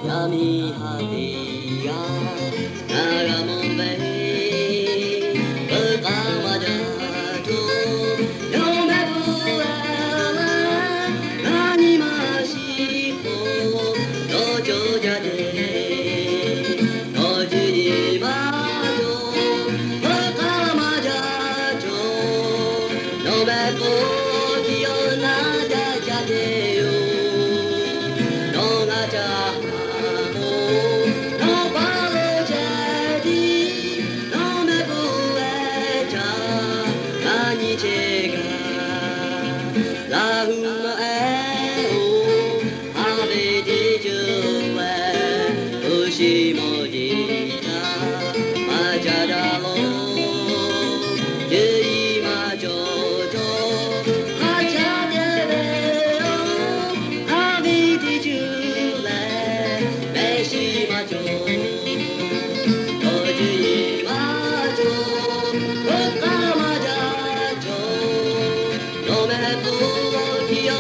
闇果てや長門べ深まじゃと読めぶは何ましと路上じゃで路地にまと深まじゃと読めぶきよなじゃじゃでよのがじゃしもじたまじゃだろうじいまちょうとはちゃでれよはびてじゅれめしまちょとじいまちょふかまじゃちょのめぶきよ